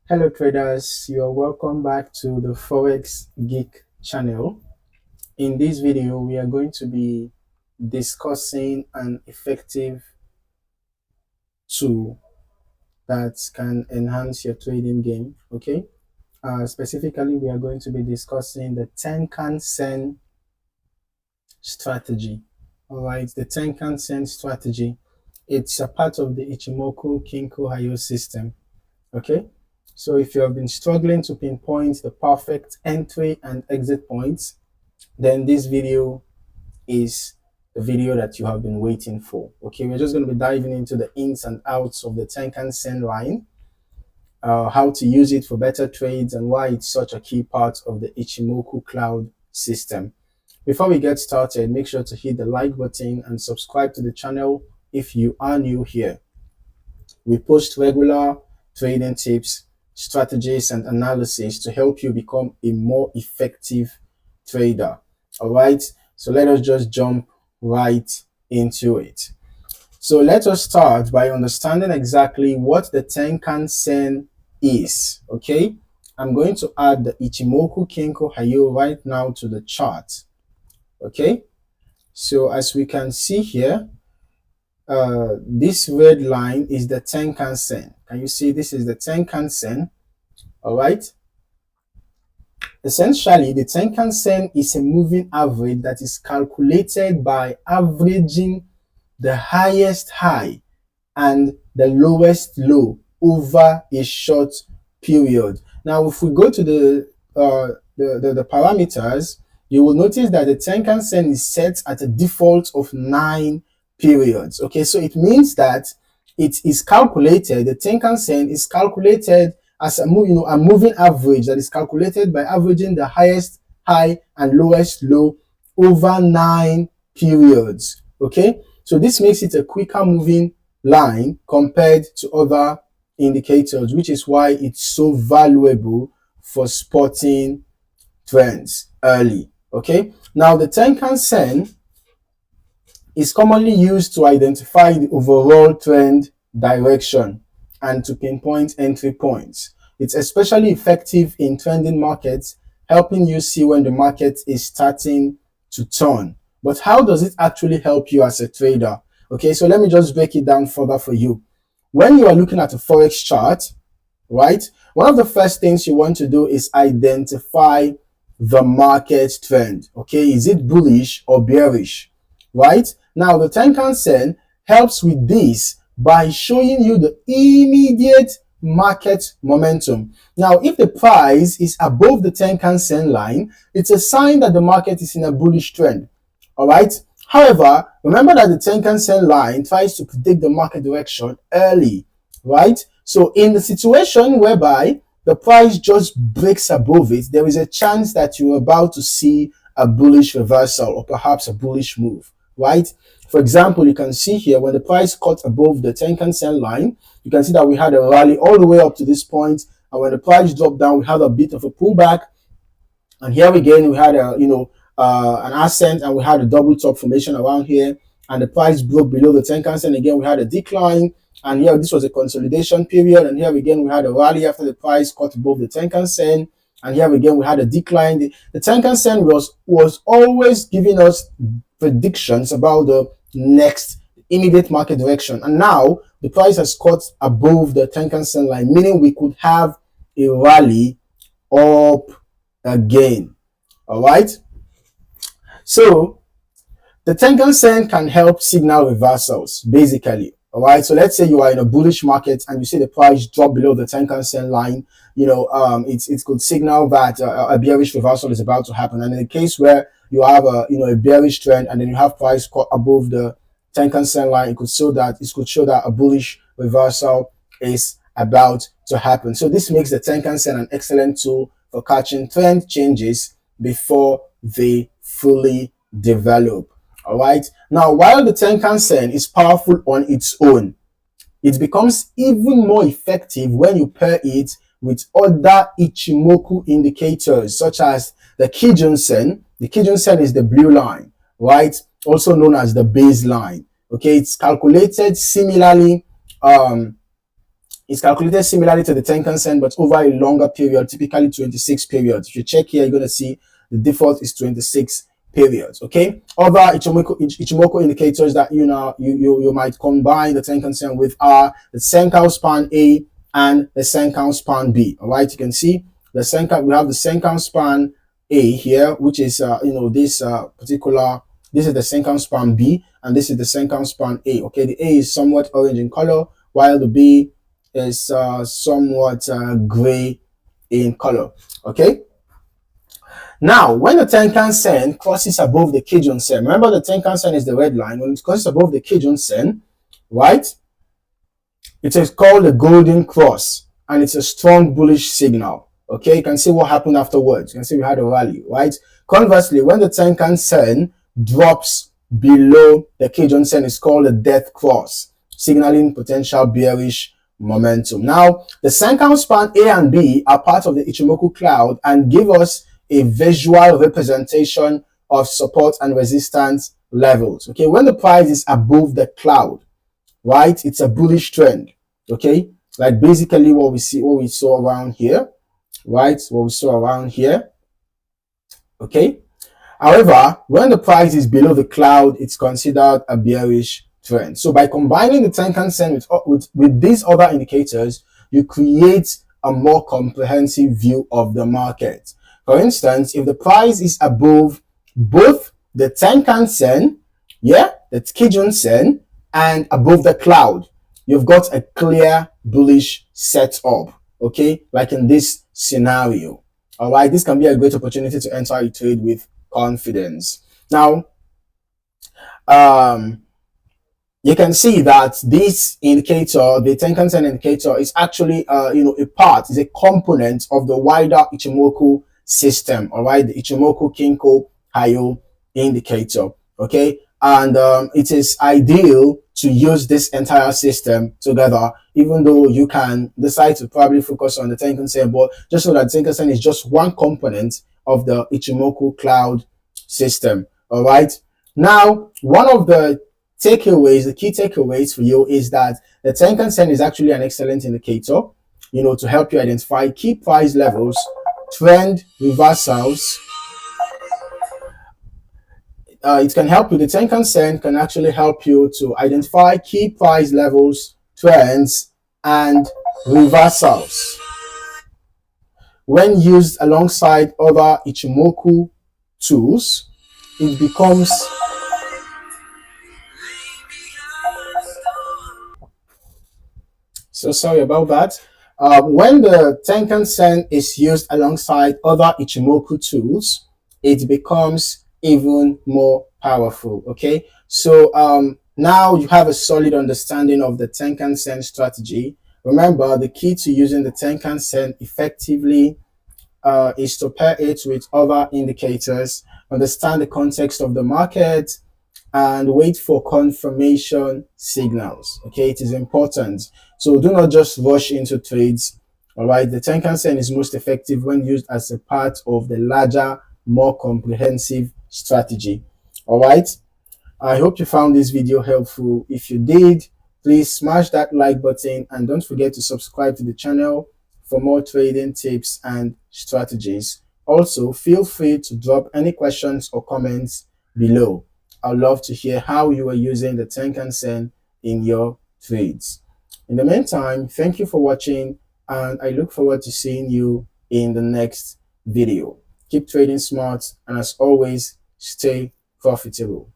Hello traders, you're welcome back to the Forex Geek channel. In this video, we are going to be discussing an effective tool that can enhance your trading game. Okay, specifically, we are going to be discussing the Tenkan Sen strategy. All right, the Tenkan Sen strategy. It's a part of the Ichimoku Kinko Hayo system. Okay, so if you have been struggling to pinpoint the perfect entry and exit points, then this video is the video that you have been waiting for. Okay, we're just going to be diving into the ins and outs of the Tenkan Sen line, how to use it for better trades, and why it's such a key part of the Ichimoku cloud system. Before we get started, make sure to hit the like button and subscribe to the channel if you are new here. We post regular trading tips, strategies, and analysis to help you become a more effective trader. All right, so let us just jump right into it. So let us start by understanding exactly what the Tenkan Sen is. Okay, I'm going to add the Ichimoku Kinko Hayo right now to the chart. Okay, so as we can see here, this red line is the Tenkan Sen. Can you see this is the Tenkan Sen? All right. Essentially, the Tenkan Sen is a moving average that is calculated by averaging the highest high and the lowest low over a short period. Now, if we go to the parameters, you will notice that the Tenkan Sen is set at a default of 9 periods. Okay, so it means that it is calculated, the Tenkan Sen is calculated as a moving average that is calculated by averaging the highest high and lowest low over 9 periods. Okay, so this makes it a quicker moving line compared to other indicators, which is why it's so valuable for spotting trends early. Okay, now the Tenkan Sen is commonly used to identify the overall trend direction and to pinpoint entry points. It's especially effective in trending markets, helping you see when the market is starting to turn. But how does it actually help you as a trader? Okay, so let me just break it down further for you. When you are looking at a Forex chart, right, one of the first things you want to do is identify the market trend. Okay, is it bullish or bearish? Right? Now, the Tenkan Sen helps with this by showing you the immediate market momentum. Now, if the price is above the Tenkan Sen line, it's a sign that the market is in a bullish trend. All right? However, remember that the Tenkan Sen line tries to predict the market direction early, right? So in the situation whereby the price just breaks above it, there is a chance that you're about to see a bullish reversal or perhaps a bullish move, right? For example, you can see here when the price cut above the Tenkan Sen line, you can see that we had a rally all the way up to this point, and when the price dropped down, we had a bit of a pullback, and here again we had a an ascent, and we had a double top formation around here, and the price broke below the Tenkan Sen. Again, we had a decline, and here this was a consolidation period, and here again we had a rally after the price cut above the Tenkan Sen, and here again we had a decline. The Tenkan Sen was always giving us predictions about the next immediate market direction, and now the price has cut above the Tenkan Sen line, meaning we could have a rally up again. All right, so the Tenkan Sen can help signal reversals, basically. All right, so let's say you are in a bullish market and you see the price drop below the Tenkan Sen line. It could signal that a bearish reversal is about to happen. And in the case where you have a bearish trend and then you have price caught above the Tenkan Sen line, it could show that a bullish reversal is about to happen. So this makes the Tenkan Sen an excellent tool for catching trend changes before they fully develop. All right. Now, while the Tenkan Sen is powerful on its own, it becomes even more effective when you pair it with other Ichimoku indicators, such as the Kijun Sen. The Kijun Sen is the blue line, right? Also known as the baseline. Okay, it's calculated similarly It's calculated similarly to the Tenkan Sen, but over a longer period, typically 26 periods. If you check here, you're going to see the default is 26 periods. Okay. Other Ichimoku indicators that you might combine the Tenkan Sen with are the Senkan span A and the Senkan span B. All right. You can see the Senkan. We have the Senkan span A here, which is this particular. This is the Senkan span B, and this is the Senkan span A. Okay. The A is somewhat orange in color, while the B is somewhat gray in color. Okay. Now, when the Tenkan Sen crosses above the Kijun Sen, remember the Tenkan Sen is the red line. When it crosses above the Kijun Sen, right, it is called the golden cross, and it's a strong bullish signal. Okay, you can see what happened afterwards. You can see we had a rally, right? Conversely, when the Tenkan Sen drops below the Kijun Sen, it's called a death cross, signaling potential bearish momentum. Now, the Senkan span A and B are part of the Ichimoku cloud and give us a visual representation of support and resistance levels. Okay, when the price is above the cloud, right, it's a bullish trend. Okay, like basically what we saw around here, right? What we saw around here. Okay. However, when the price is below the cloud, it's considered a bearish trend. So by combining the Tenkan Sen with these other indicators, you create a more comprehensive view of the market. For instance, if the price is above both the Tenkan Sen, the Kijun Sen, and above the cloud, you've got a clear bullish setup. Okay, like in this scenario. All right, this can be a great opportunity to enter a trade with confidence. Now, you can see that this indicator, the Tenkan Sen indicator, is actually is a component of the wider Ichimoku system. All right, the Ichimoku Kinko Hayo indicator. Okay, and it is ideal to use this entire system together, even though you can decide to probably focus on the Tenkan Sen, but just so that Tenkan Sen is just one component of the Ichimoku cloud system. All right, now one of the key takeaways for you is that the Tenkan Sen is actually an excellent indicator, to help you identify key price levels, trend reversals. It can help you. The Tenkan Sen can actually help you to identify key price levels, trends, and reversals. When used alongside other Ichimoku tools, it becomes so sorry about that. When the Tenkan Sen is used alongside other Ichimoku tools, it becomes even more powerful. Okay, so now you have a solid understanding of the Tenkan Sen strategy. Remember, the key to using the Tenkan Sen effectively is to pair it with other indicators, understand the context of the market, and wait for confirmation signals. Okay, it is important. So do not just rush into trades. All right, the Tenkan Sen is most effective when used as a part of the larger, more comprehensive strategy. All right, I hope you found this video helpful. If you did, please smash that like button and don't forget to subscribe to the channel for more trading tips and strategies. Also, feel free to drop any questions or comments below. I'd love to hear how you are using the Tenkan Sen in your trades. In the meantime, thank you for watching, and I look forward to seeing you in the next video. Keep trading smart, and as always, stay profitable.